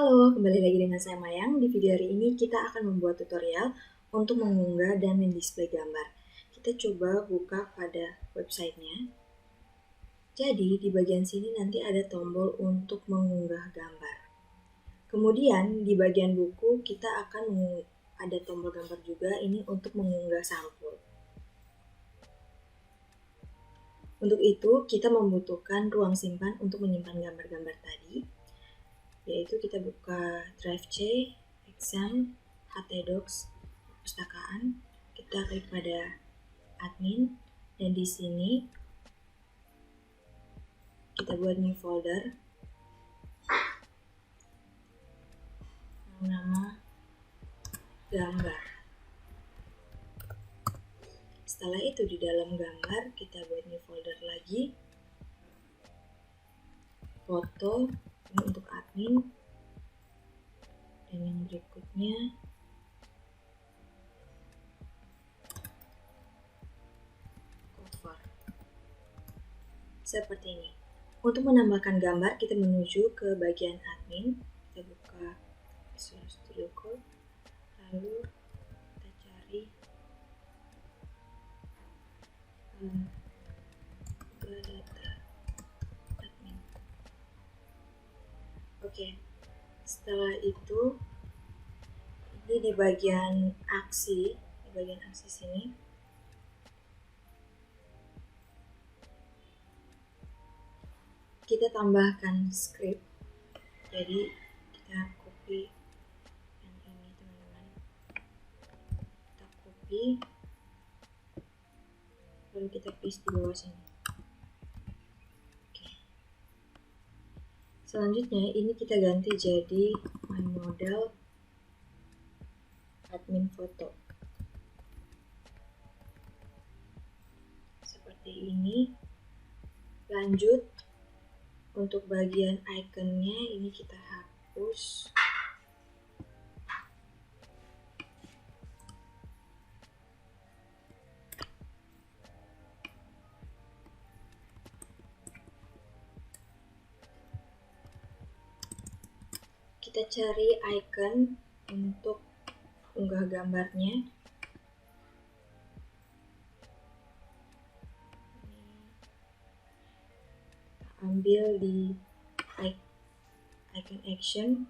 Halo, kembali lagi dengan saya Mayang. Di video hari ini kita akan membuat tutorial untuk mengunggah dan mendisplay gambar. Kita coba buka pada websitenya. Jadi di bagian sini nanti ada tombol untuk mengunggah gambar. Kemudian di bagian buku kita akan ada tombol gambar juga, ini untuk mengunggah sampul. Untuk itu kita membutuhkan ruang simpan untuk menyimpan gambar-gambar tadi, yaitu kita buka Drive C, Exam, htdocs, perpustakaan, kita klik pada admin, dan di sini kita buat new folder nama gambar. Setelah itu di dalam gambar kita buat new folder lagi, foto, ini untuk admin, dan yang berikutnya cover. Seperti ini. Untuk menambahkan gambar kita menuju ke bagian admin, kita buka Visual Studio Code, lalu kita cari data admin. Oke, setelah itu ini di bagian aksi, sini kita tambahkan script. Jadi kita copy yang ini teman-teman, kita copy lalu kita paste di bawah sini. Oke. Selanjutnya ini kita ganti jadi my model admin foto seperti ini. Lanjut, untuk bagian ikonnya ini kita hapus. Kita cari icon untuk unggah gambarnya. Ambil di icon action,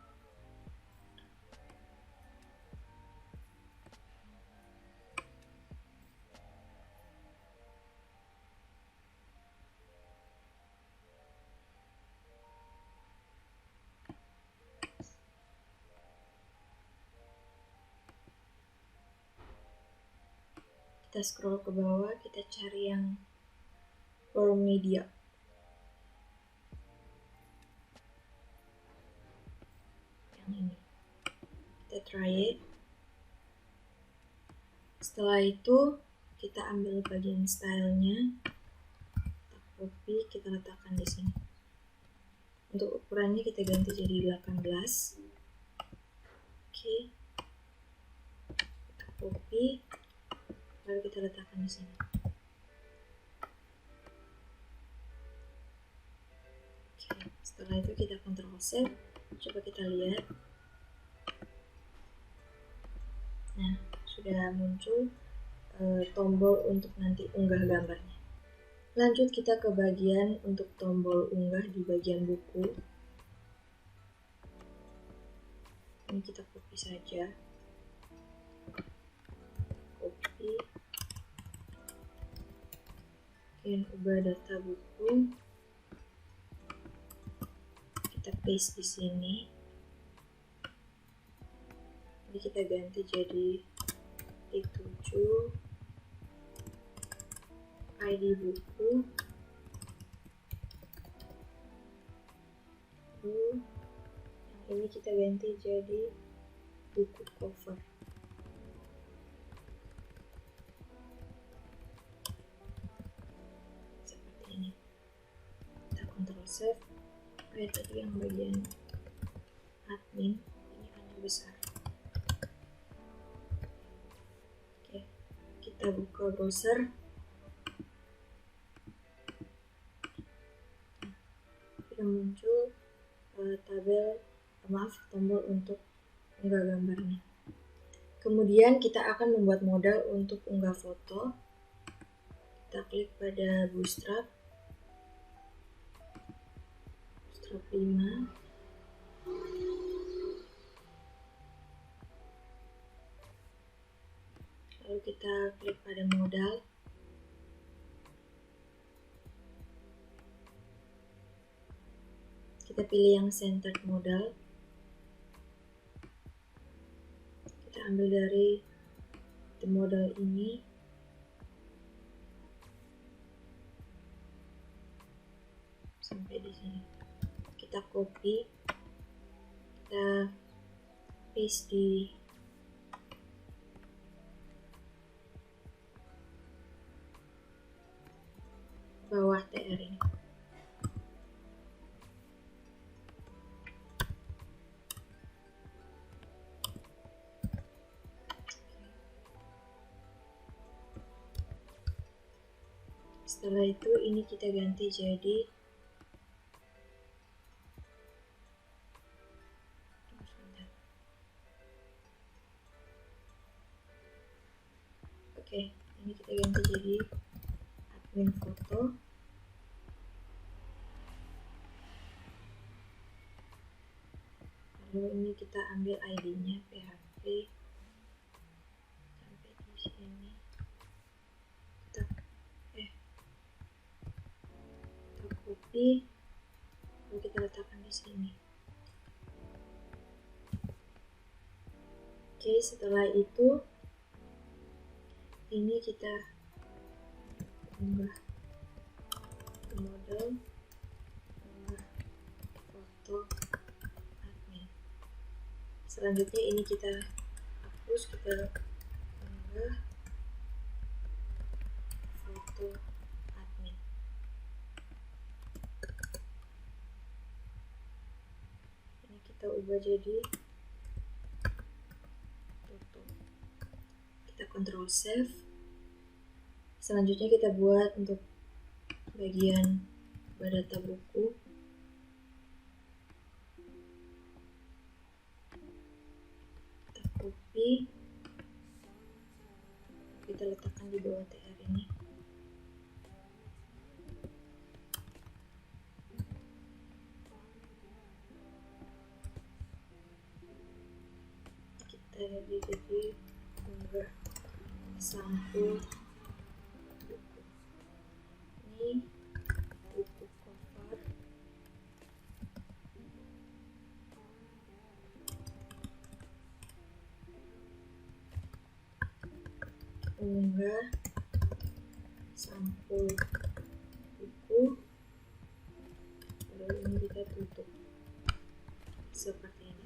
kita scroll ke bawah, kita cari yang form media. Ini kita try it. Setelah itu kita ambil bagian stylenya, kita copy, kita letakkan di sini. Untuk ukurannya kita ganti jadi 18. Oke, kita copy lalu kita letakkan di sini. Oke, setelah itu kita Ctrl save. Coba kita lihat. Nah, sudah muncul tombol untuk nanti unggah gambarnya. Lanjut kita ke bagian untuk tombol unggah di bagian buku. Ini kita copy saja. Copy. Kemudian ubah data buku. Kita paste di sini. Ini kita ganti jadi D7, ID buku, yang ini kita ganti jadi buku cover. Seperti ini. Kita Ctrl save. Kayak tadi yang bagian admin ini hanya besar. Oke, kita buka browser. Sudah muncul tabel tombol untuk unggah gambarnya. Kemudian kita akan membuat modal untuk unggah foto. Kita klik pada Bootstrap 5. Lalu kita klik pada modal. Kita pilih yang centered modal. Kita ambil dari the model ini. Sampai di sini. Kita copy. Kita paste di bawah TR ini. Setelah itu ini kita ganti jadi ini kita ganti jadi admin foto. Lalu ini kita ambil ID-nya PHP sampai di sini. Kita copy, lalu kita letakkan di sini. Oke, setelah itu ini kita unggah model, unggah foto admin. Selanjutnya ini kita hapus, kita unggah foto admin. Ini kita ubah jadi foto. Kita Ctrl save. Selanjutnya kita buat untuk bagian data buku. Kita copy, kita letakkan di bawah TR ini. Kita jadi unggah sampul buku. Ini buku cover. Unggah sampul buku. Lalu ini kita tutup seperti ini.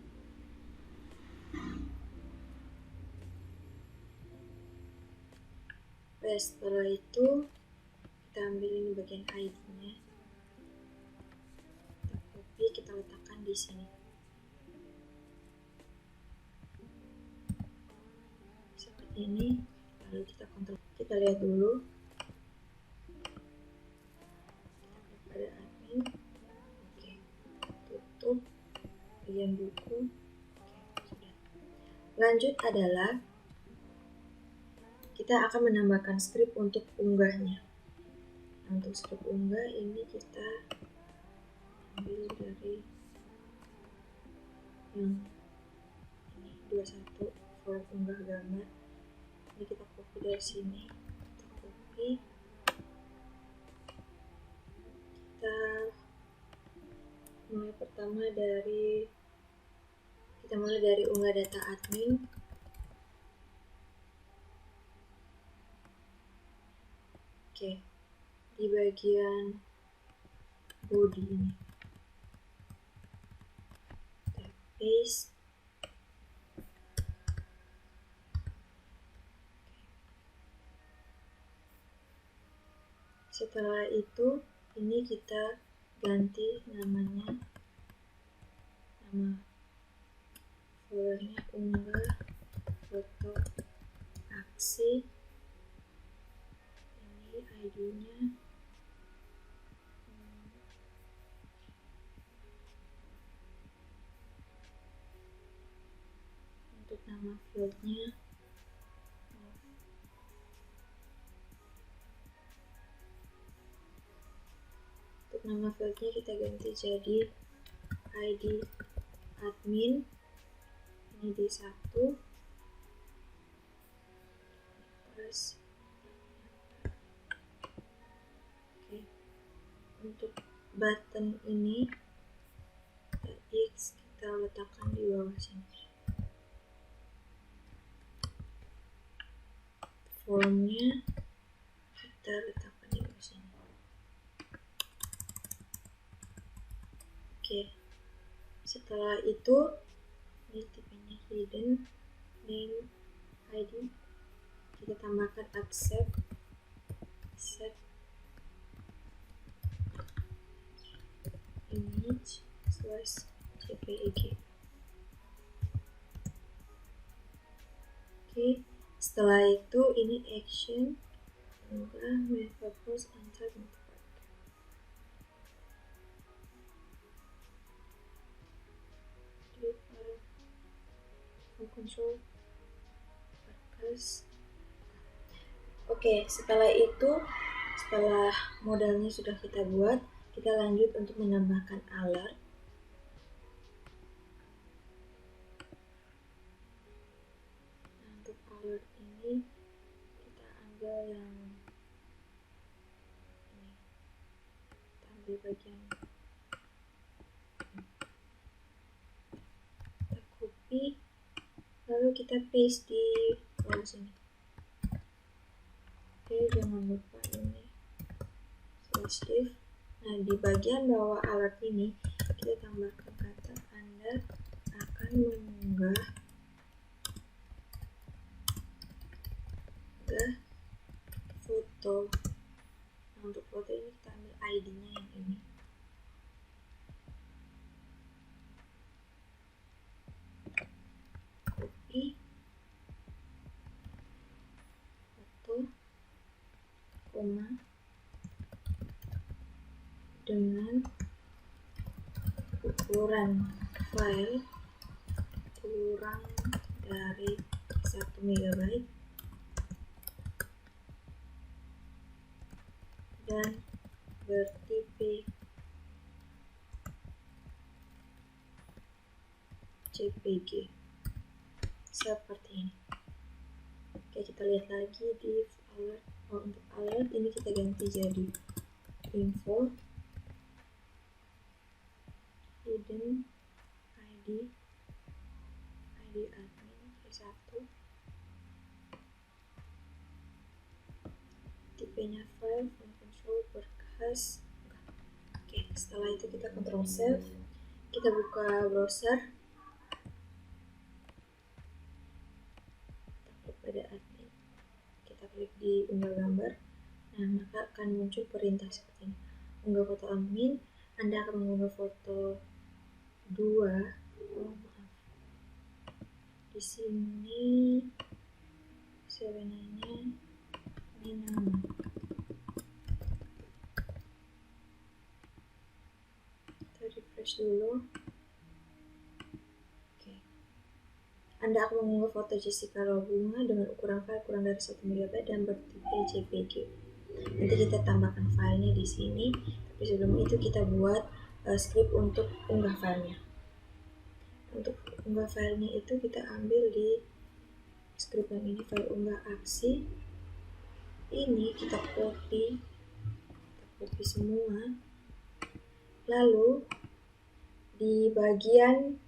Setelah itu kita ambil ini bagian ID-nya, kita copy, kita letakkan di sini seperti ini. Lalu kita kontrol, kita lihat dulu, kita klik pada admin. Oke, tutup bagian buku. Oke, sudah. Lanjut adalah kita akan menambahkan strip untuk unggahnya. Nah, untuk strip unggah ini kita ambil dari yang ini 21 for unggah gambar. Ini kita copy dari sini. Kita copy. Kita mulai pertama dari unggah data admin. Oke, di bagian body ini kita paste. Setelah itu ini kita ganti namanya, nama foldernya unggah foto aksi. Ini ID-nya nama fieldnya kita ganti jadi ID admin, ini di 1, terus untuk button ini X kita letakkan di bawah sini, formnya kita letakkan di bawah sini. Setelah itu ini tipenya hidden, name ID kita tambahkan accept image /jpeg. Setelah itu ini action, unggah my purpose enter network. Control purpose. Setelah modalnya sudah kita buat, kita lanjut untuk menambahkan alert. Untuk alert ini kita ambil yang ini, kita ambil bagian ini. Kita copy, lalu kita paste di bawah sini. Jangan lupa ini /div. Nah, di bagian bawah alert ini kita tambahkan kata Anda akan mengunggah foto. Nah, untuk foto ini kita ambil ID-nya yang ini. Copy foto, dengan ukuran file kurang dari 1 MB dan bertipe JPG seperti ini. Kita lihat lagi di alert. Untuk alert ini kita ganti jadi info hidden ID admin V1, tipenya file from control berkas. Setelah itu kita control save, kita buka browser, kita klik pada admin, kita klik di unggah gambar. Nah, maka akan muncul perintah seperti ini. Unggah foto admin, Anda akan mengunggah foto 2. Di sini sebenarnya ini nama. Kita refresh dulu. Anda akan mengunggah foto Jessica Robunga dengan ukuran file kurang dari 1 MB dan bertipe JPG. Nanti kita tambahkan filenya di sini. Tapi sebelum itu kita buat script untuk unggah filenya. Untuk unggah filenya itu kita ambil di script yang ini, file unggah aksi. Ini kita copy semua. Lalu di bagian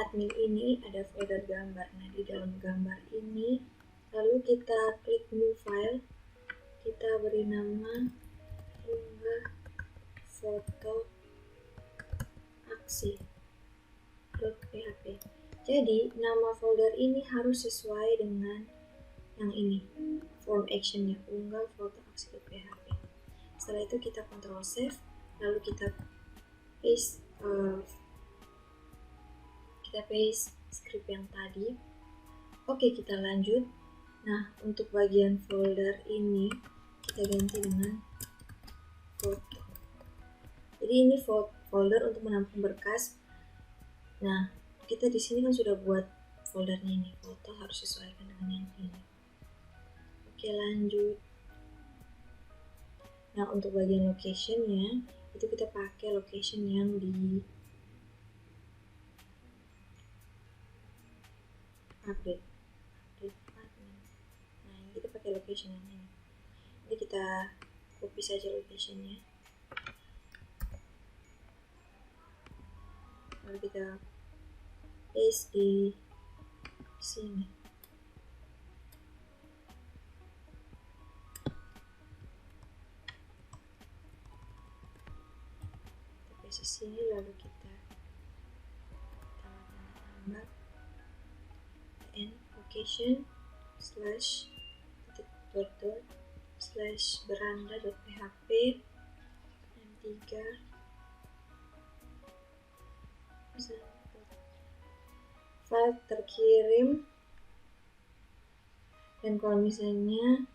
admin ini ada folder gambar. Nah, di dalam gambar ini lalu kita klik new file, kita beri nama unggah foto aksi.php. Jadi nama folder ini harus sesuai dengan yang ini, form actionnya unggah foto aksi.php. Setelah itu kita control save, lalu kita paste script yang tadi. Kita lanjut. Nah, untuk bagian folder ini kita ganti dengan foto. Jadi ini folder untuk menampung berkas. Nah, kita di sini kan sudah buat foldernya ini, foto harus sesuaikan dengan yang ini. Oke, lanjut. Nah, untuk bagian locationnya itu kita pakai location yang di update. Nah, ini kita pakai location yang ini. Jadi kita copy saja locationnya, lalu kita paste di sini. Kita paste di sini, lalu kita tambah and location slash dot slash beranda.php m3 file terkirim. Dan kalau misalnya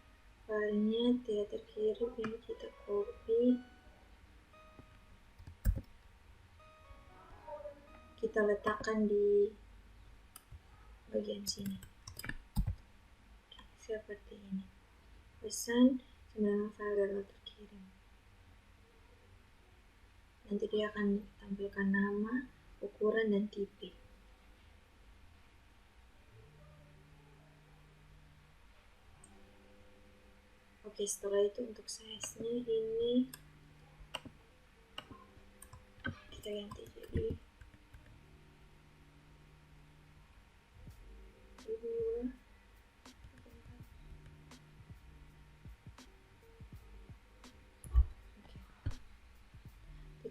filenya tidak terkirim, ini kita copy, kita letakkan di bagian sini seperti ini. Pesan sembilan file gagal terkirim. Nanti dia akan tampilkan nama, ukuran, dan tipe. Oke, setelah itu untuk size-nya ini kita ganti jadi 2.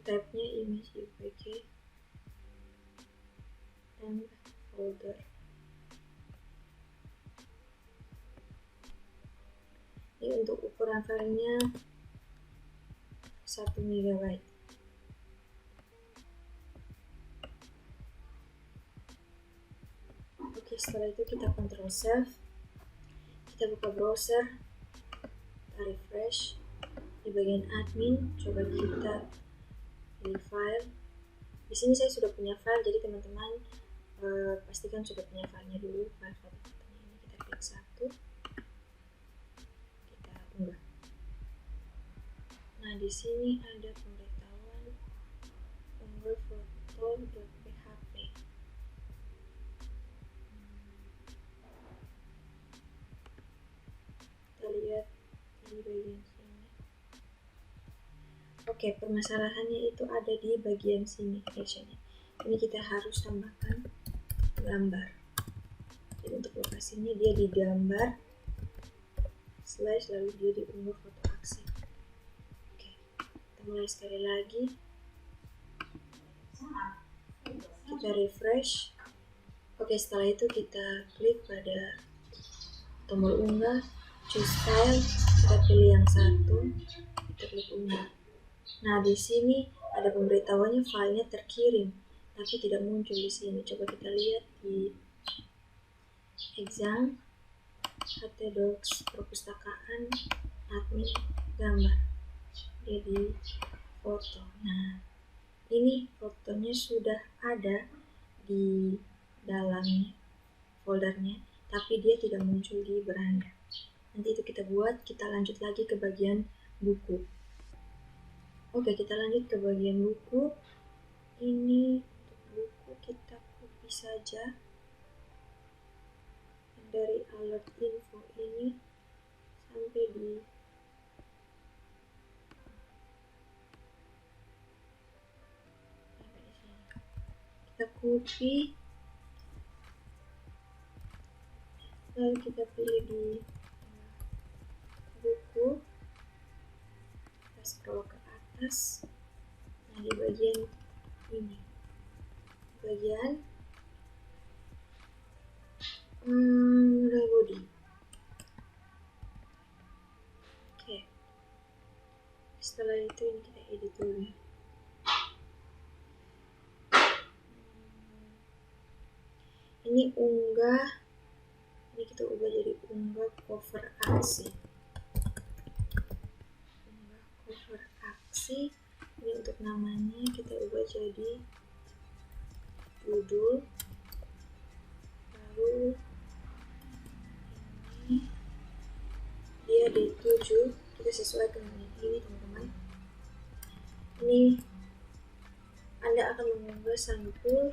Type-nya image UPG dan folder. Ini untuk ukuran filenya 1 MB. Oke, setelah itu kita Ctrl save, kita buka browser, kita refresh. Di bagian admin coba kita pilih file. Di sini saya sudah punya file, jadi teman-teman pastikan sudah punya filenya dulu. File foto-fotonya ini kita klik 1, kita unggah. Nah, di sini ada pemberitahuan unggah foto.php. Kita lihat di bagian sini. Oke, permasalahannya itu ada di bagian sini captionnya. Ini kita harus tambahkan gambar. Jadi untuk lokasinya dia di gambar slash lalu dia diunggah foto aksi. Oke, kita mulai sekali lagi. Kita refresh. Oke, setelah itu kita klik pada tombol unggah, choose file, kita pilih yang 1, kita klik unggah. Nah, di sini ada pemberitahuannya filenya terkirim, tapi tidak muncul di sini. Coba kita lihat di exam, htdocs, perpustakaan, admin, gambar. Jadi foto. Nah, ini fotonya sudah ada di dalam foldernya, tapi dia tidak muncul di beranda. Nanti itu kita buat, kita lanjut lagi ke bagian buku. Oke, kita lanjut ke bagian buku. Ini untuk buku kita copy saja dari alert info ini sampai di sini. Kita copy, lalu kita pilih di buku, kita scroll ke atas. Nah, di bagian ini, bagian body. Oke, setelah itu ini kita edit dulu. Ini unggah, ini kita ubah jadi unggah cover aksi. Unggah cover aksi. Ini untuk namanya kita ubah jadi judul, lalu 7 kita sesuaikan dengan ini teman-teman. Ini Anda akan mengunggah sampul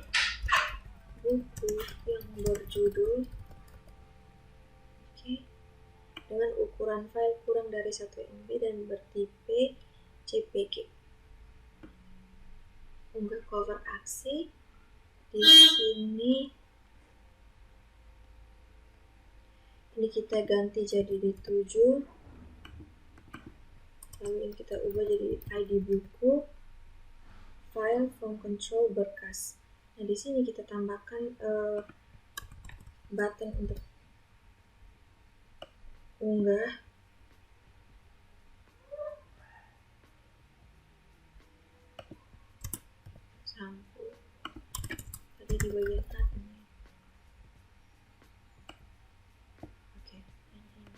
buku yang berjudul dengan ukuran file kurang dari 1 MB dan bertipe JPG. Unggah cover aksi. Di sini ini kita ganti jadi di 7, lalu ini kita ubah jadi ID buku, file from control berkas. Nah di sini kita tambahkan button untuk unggah. Sampul tadi di bagian admin. Oke, ini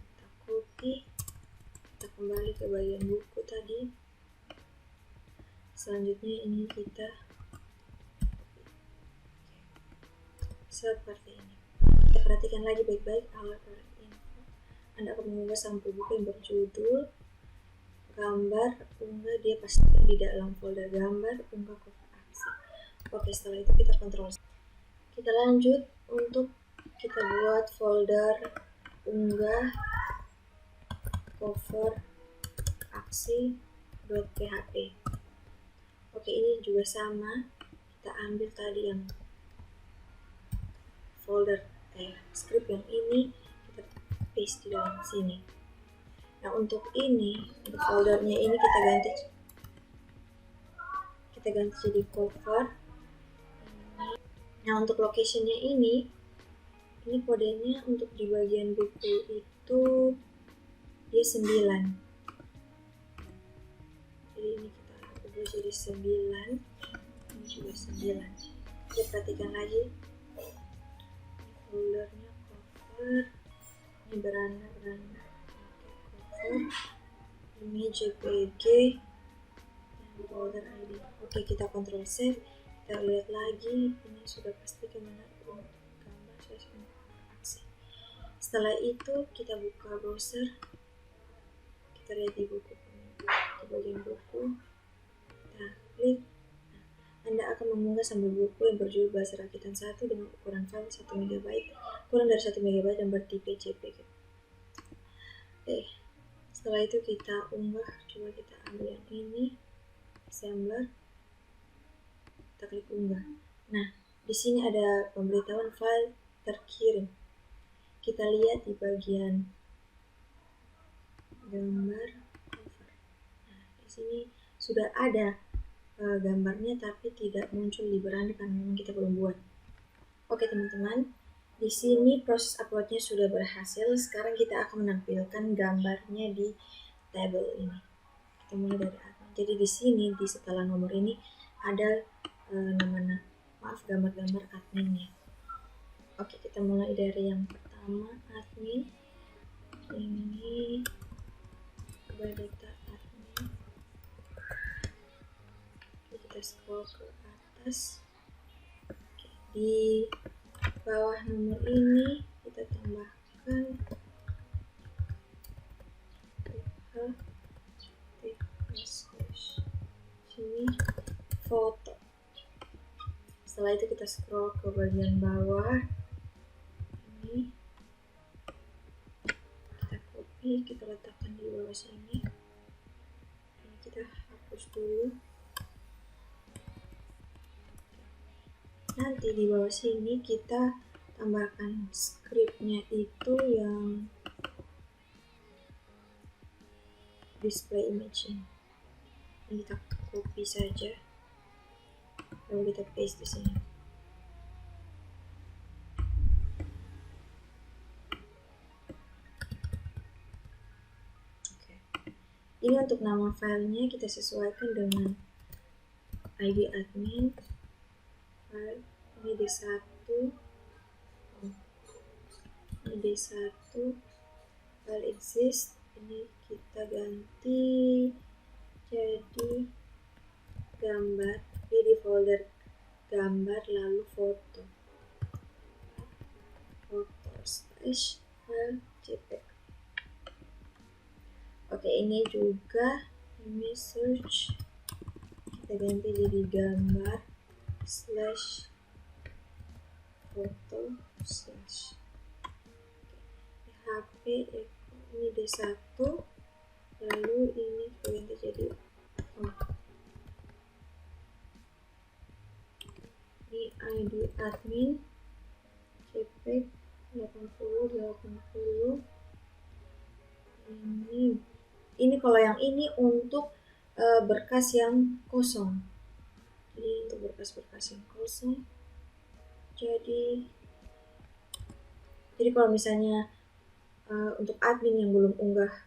kita copy, kita kembali ke bagian buku tadi. Selanjutnya ini kita seperti ini. Kita perhatikan lagi baik-baik alat info. Anda akan mengunggah sampul buku yang berjudul gambar, unggah, dia pastikan di dalam folder gambar, unggah cover aksi. Oke, setelah itu kita kontrol. Kita lanjut untuk kita buat folder unggah cover aksi.php. Oke, ini juga sama. Kita ambil tadi yang folder script yang ini, kita paste di dalam sini. Nah untuk ini, untuk foldernya ini kita ganti jadi cover. Nah untuk locationnya ini kodenya untuk di bagian buku itu dia 9. Jadi ini kita ubah jadi 9, ini juga 9. Kita perhatikan lagi foldernya cover, ini beranda ini JPG dan folder ID. Oke, kita kontrol save, kita lihat lagi ini sudah pasti kemana untuk gambar session aksi. Setelah itu kita buka browser, kita lihat di buku, di bagian buku kita klik. Anda akan mengunggah sampul buku yang berjudul Bahasa Rakitan 1 dengan ukuran file 1 MB, kurang dari 1 MB dan bertipe JPG. Oke, setelah itu kita unggah, coba kita ambil yang ini, assembler, kita klik unggah. Nah, di sini ada pemberitahuan file terkirim. Kita lihat di bagian gambar cover. Nah, di sini sudah ada gambarnya tapi tidak muncul di beranda karena memang kita belum buat. Oke teman-teman, di sini proses uploadnya sudah berhasil. Sekarang kita akan menampilkan gambarnya di table ini. Kita mulai dari admin. Jadi di sini di setelah nomor ini ada gambar-gambar adminnya. Oke, kita mulai dari yang pertama, admin. Ini biodata admin. Kita scroll ke atas. Oke, di bawah nomor ini kita tambahkan sini foto. Setelah itu kita scroll ke bagian bawah ini, kita copy, kita letakkan di bawah sini. Ini kita hapus dulu. Nanti di bawah sini kita tambahkan scriptnya itu yang display image ini. Kita copy saja, lalu kita paste di sini. Oke. Ini untuk nama filenya kita sesuaikan dengan ID admin. File ini D1, ini D1, file exist, ini kita ganti jadi gambar, di folder gambar lalu foto slash file JPEG. Oke, ini juga image search kita ganti jadi gambar slash foto slash HP ini D1, lalu ini ganti jadi ini ID admin JPEG 80 ini kalau yang ini untuk berkas yang kosong. Jadi untuk berkas-berkas yang kosong. Jadi kalau misalnya untuk admin yang belum unggah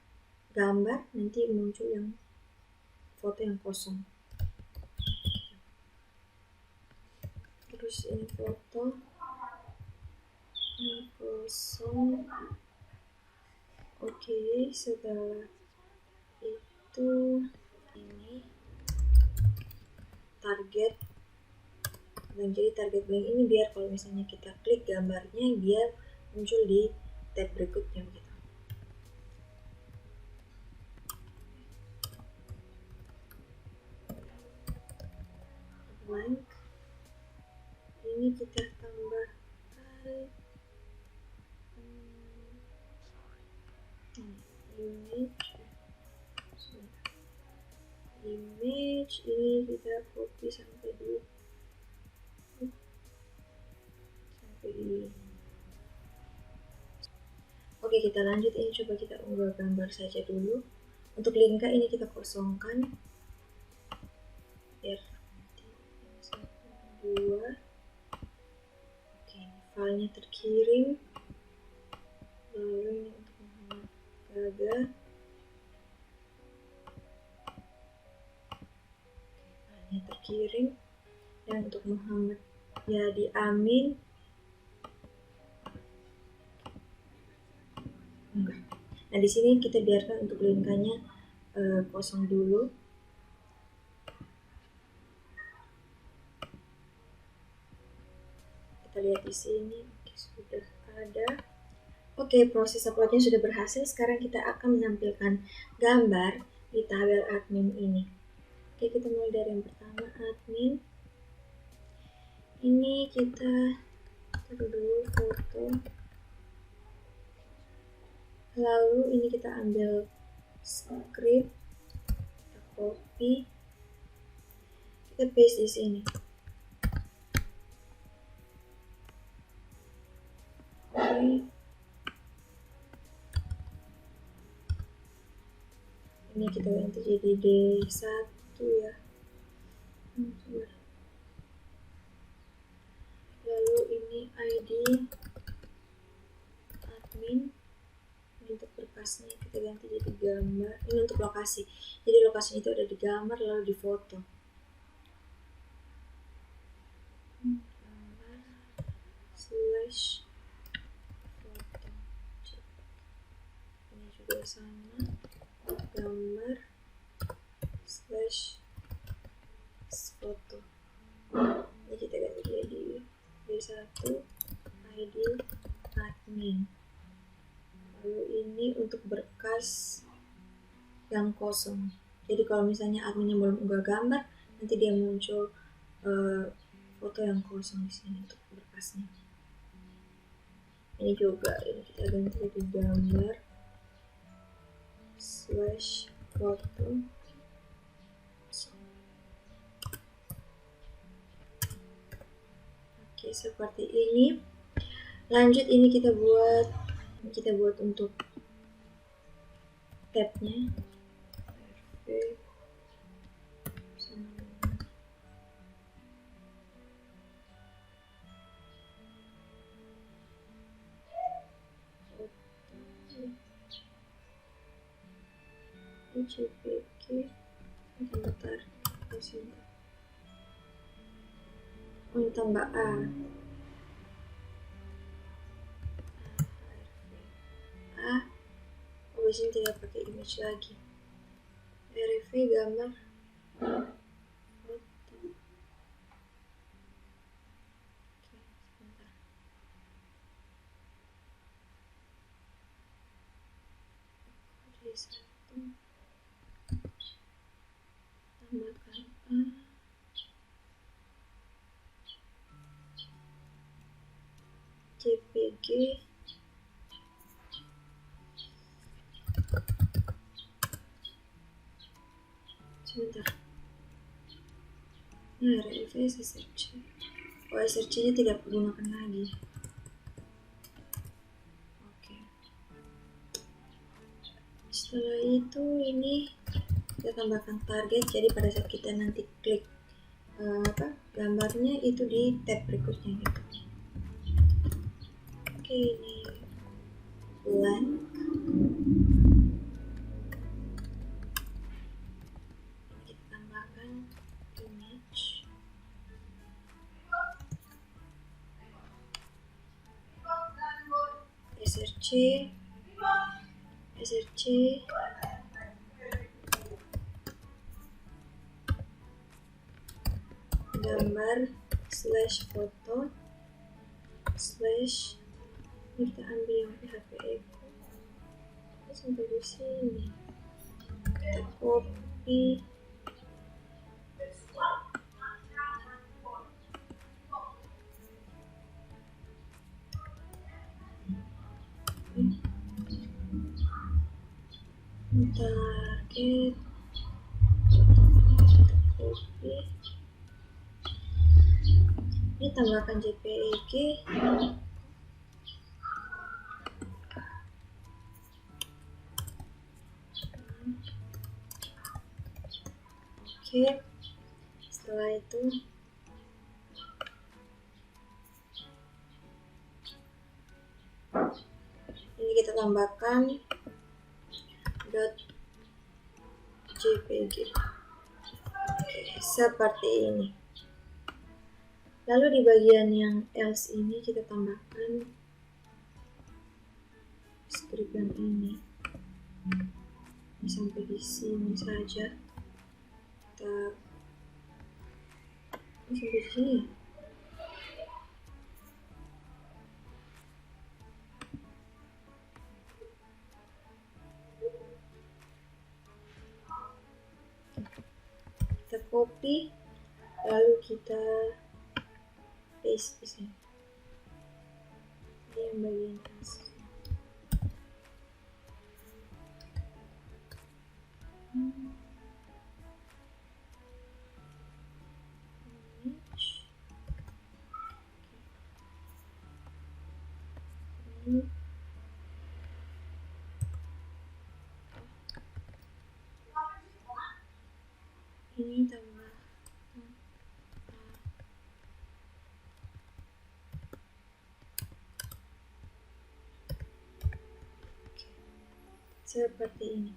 gambar, nanti muncul yang foto yang kosong. Terus ini foto ini kosong. Oke, setelah itu ini target, dan jadi target blank ini biar kalau misalnya kita klik gambarnya biar muncul di tab berikutnya gitu. Blank ini kita tambahkan image ini kita copy sampai di Oke, kita lanjut. Ini coba kita unggah gambar saja dulu. Untuk linknya ini kita kosongkan biar nanti 1, 2. Oke, filenya terkirim. Lalu ini untuk Muhammad Gaga. Filenya terkirim. Dan untuk Muhammad Yadi Amin enggak. Nah, di sini kita biarkan untuk linknya kosong dulu. Kita lihat di sini. Oke, sudah ada. Oke, proses uploadnya sudah berhasil. Sekarang kita akan menampilkan gambar di tabel admin ini. Oke, kita mulai dari yang pertama, admin. Ini kita taruh dulu foto. Lalu ini kita ambil script, kita copy, kita paste di sini. Oke. Ini kita ganti jadi D1 ya. Lalu ini ID admin. Untuk berkasnya kita ganti jadi gambar. Ini untuk lokasi. Jadi lokasinya itu ada di gambar lalu di foto. Gambar slash foto. Ini juga sama. Gambar slash foto. Ini kita ganti jadi D1 ID admin. Lalu ini untuk berkas yang kosong. Jadi kalau misalnya adminnya belum unggah gambar, nanti dia muncul foto yang kosong di sini untuk berkasnya. Ini juga ini kita ganti jadi gambar slash foto. Oke, seperti ini. Lanjut ini kita buat untuk tabnya RV JPG bentar ini tambah ini tidak pakai image lagi. RV gambar foto. Oke, sebentar. 1 tambahkan A, JPG, sebentar, nah RFS SRC, SRC nya tidak digunakan lagi. Oke, setelah itu ini kita tambahkan target, jadi pada saat kita nanti klik gambarnya itu di tab berikutnya gitu. Oke, ini blank, kita tambahkan image, SRC gambar /foto/ ini kita ambil yang PHP Echo sampai di sini, kita copy, target, kita copy, ini tambahkan JPEG, oke. Setelah itu ini kita tambahkan .jpg. Oke, seperti ini. Lalu di bagian yang else ini kita tambahkan script yang ini sampai di sini saja. Kita sampai di sini. Kita copy, lalu kita paste di sini. Ini yang bagian else. Ini tambah seperti ini.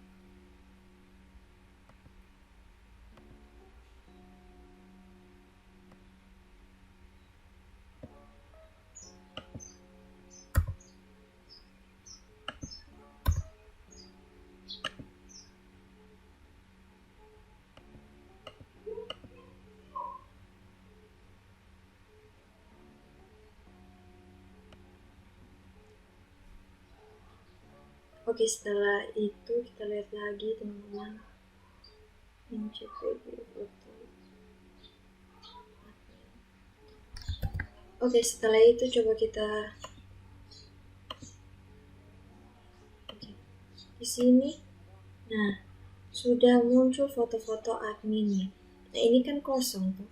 Oke, setelah itu kita lihat lagi teman-teman, ini JPG foto. Oke, setelah itu coba kita di sini. Nah, sudah muncul foto-foto adminnya. Nah, ini kan kosong tuh.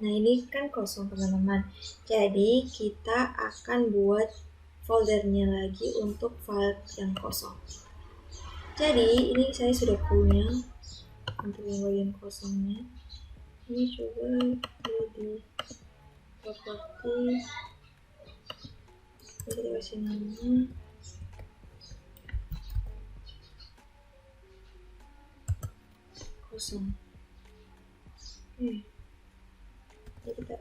Nah, ini kan kosong teman-teman. Jadi kita akan buat foldernya lagi untuk file yang kosong. Jadi ini saya sudah punya untuk yang bagian kosongnya. Ini coba di properti, kita kasih nama kosong. Jadi kita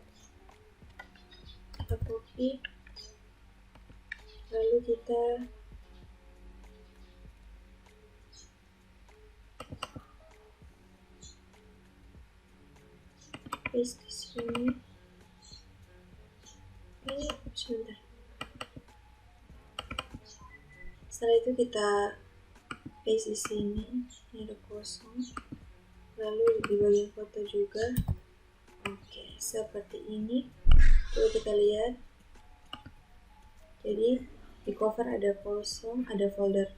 copy, lalu kita paste di sini. Ini sebentar. Setelah itu kita paste di sini. Ini ada kosong. Lalu di bagian foto juga. Oke, seperti ini. Coba kita lihat. Jadi di cover ada kosong, ada folder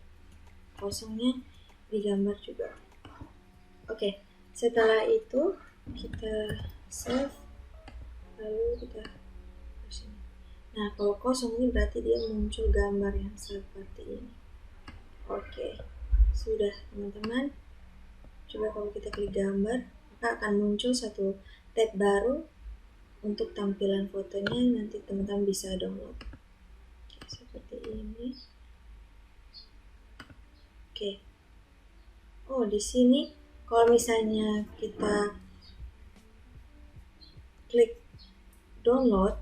kosongnya, di gambar juga. Oke, setelah itu kita save, lalu kita sini. Nah, kalau kosong ini berarti dia muncul gambar yang seperti ini. Oke, sudah teman-teman. Coba kalau kita klik gambar, maka akan muncul satu tab baru untuk tampilan fotonya. Nanti teman-teman bisa download. Oke, seperti ini. Oke. Oh, di sini kalau misalnya kita klik download,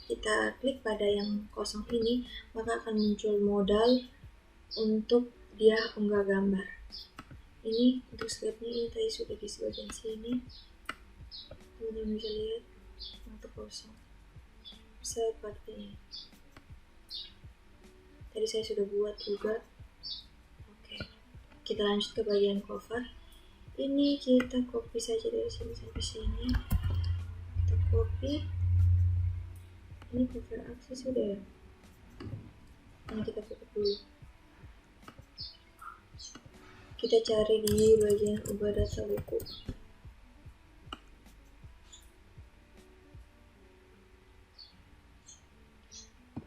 kita klik pada yang kosong ini, maka akan muncul modal untuk dia unggah gambar. Ini untuk scriptnya, ini tadi sudah di bagian sini. Teman-teman bisa lihat untuk kosong seperti ini. Tadi saya sudah buat juga. Oke, kita lanjut ke bagian cover. Ini kita copy saja dari sini sampai sini. Kita copy. Ini cover akses sudah ya. Ini kita tutup dulu. Kita cari di bagian ubah data buku.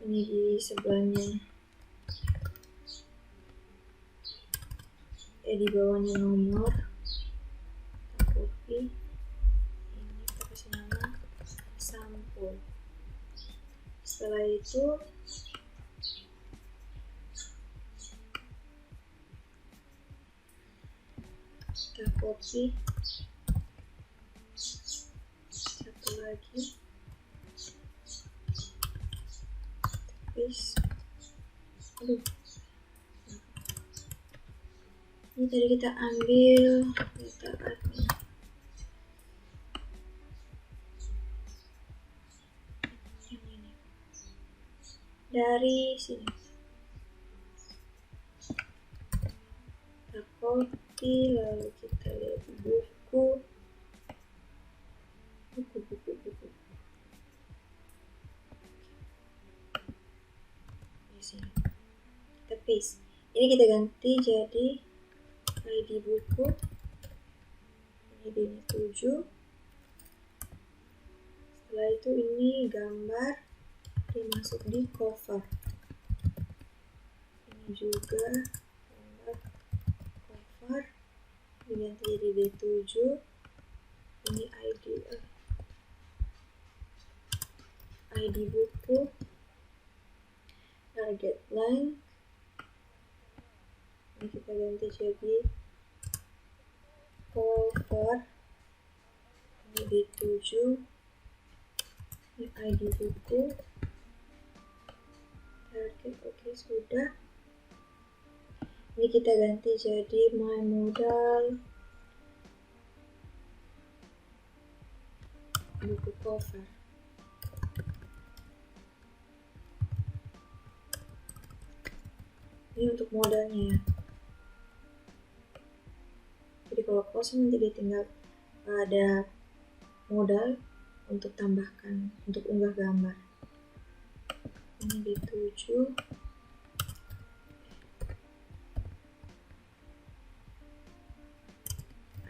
Ini di sebelahnya, di bawahnya nomor. Kita copy. Ini kita kasih nama sampul. Setelah itu kita copy satu lagi, paste. Ini tadi kita ambil data admin. Yang ini dari sini. Kita copy, lalu kita lihat buku. Di sini. Kita paste. Ini kita ganti jadi ID buku. Ini 7. Setelah itu ini gambar dimasuk di cover. Ini juga gambar cover diganti jadi D7. Ini ID buku, target line. Ini kita ganti jadi cover. Ini D7. Ini ID buku, target. Oke, sudah. Ini kita ganti jadi my modal buku cover. Ini untuk modalnya ya. Jadi kalau kosong nanti dia tinggal ada modal untuk tambahkan, untuk unggah gambar. Ini D7.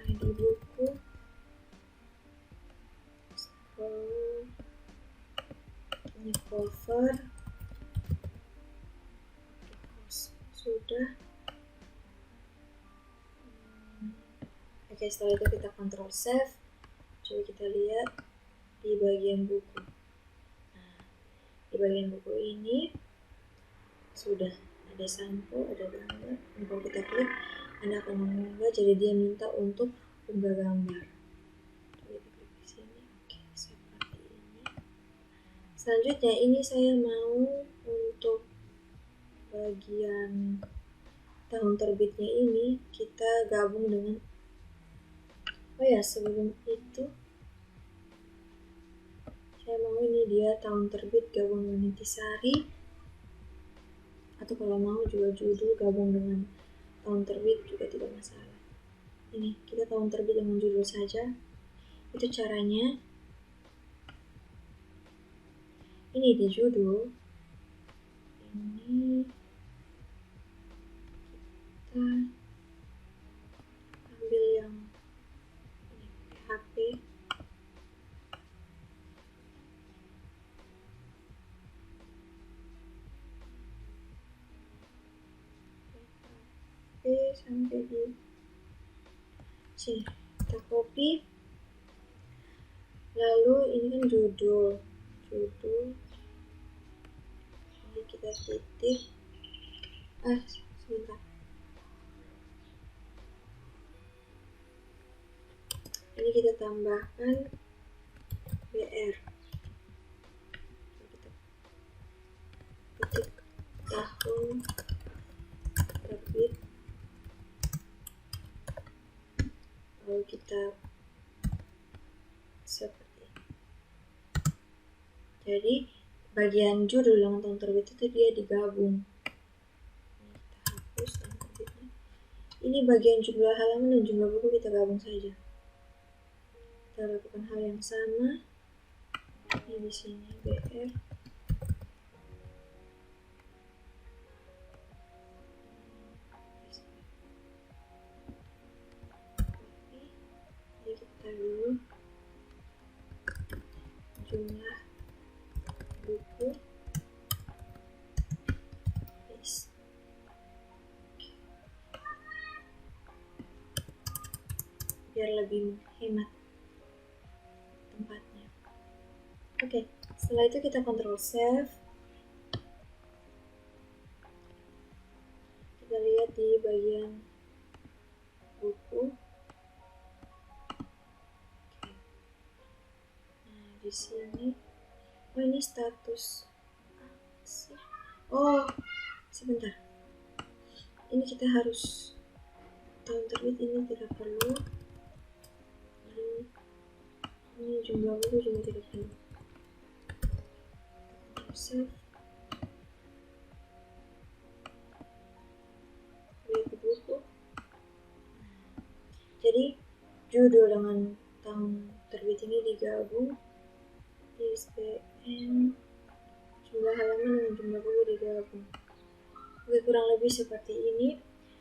ID buku. Ini cover. Sudah. Oke, setelah itu kita kontrol save. Coba kita lihat di bagian buku. Nah, di bagian buku ini sudah ada sampul, ada gambar. Dan kalau kita klik, Anda akan mengunggah, jadi dia minta untuk unggah gambar. Coba kita klik di sini. Oke, seperti ini. Selanjutnya ini saya mau untuk bagian tahun terbitnya ini kita gabung dengan, sebelum itu saya mau ini dia tahun terbit gabung dengan intisari, atau kalau mau juga judul gabung dengan tahun terbit juga tidak masalah. Ini kita tahun terbit dengan judul saja. Itu caranya. Ini di judul. Ini kita ambil yang ini, PHP. Sampai di sini kita copy, lalu ini kan judul ini kita titik, sebentar, ini kita tambahkan BR, kita ketik tahun terbit, lalu kita seperti ini. Jadi bagian judul dengan tahun terbit itu dia digabung. Ini kita hapus tahun terbitnya. Ini bagian jumlah halaman dan jumlah buku kita gabung saja. Kita lakukan hal yang sama. Ini di sini BR. Jadi kita dulu jumlah buku, paste. Biar lebih hemat tempatnya. Oke, setelah itu kita Ctrl save. Kita lihat di bagian buku. Nah, di sini, oh ini status. Oh, sebentar. Ini kita harus tahun terbit, ini tidak perlu. Lalu ini jumlah buku juga tidak perlu. Save. Lihat di buku. Jadi judul dengan tahun terbit ini digabung, ISBN, jumlah halaman dengan jumlah buku digabung. Oke, kurang lebih seperti ini.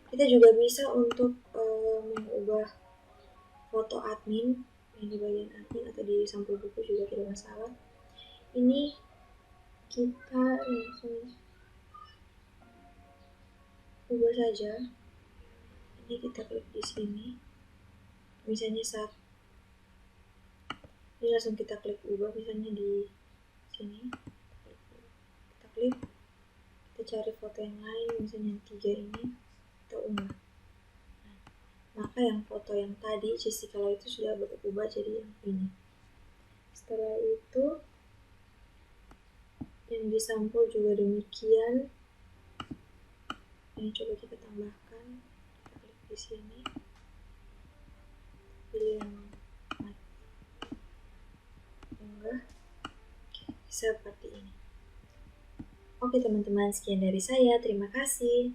Kita juga bisa untuk mengubah foto admin yang di bagian admin atau di sampul buku juga tidak masalah. Ini kita langsung ubah saja. Ini kita klik di sini. Misalnya saat ini langsung kita klik ubah, misalnya di sini. Kita klik, kita cari foto yang lain, misalnya yang 3 ini, kita unggah. Nah, maka yang foto yang tadi Jessica itu sudah berubah jadi yang ini. Setelah itu yang di sampul juga demikian. Ini coba kita tambahkan, kita klik di sini, pilih yang unggah. Seperti ini. Oke teman-teman, sekian dari saya, terima kasih.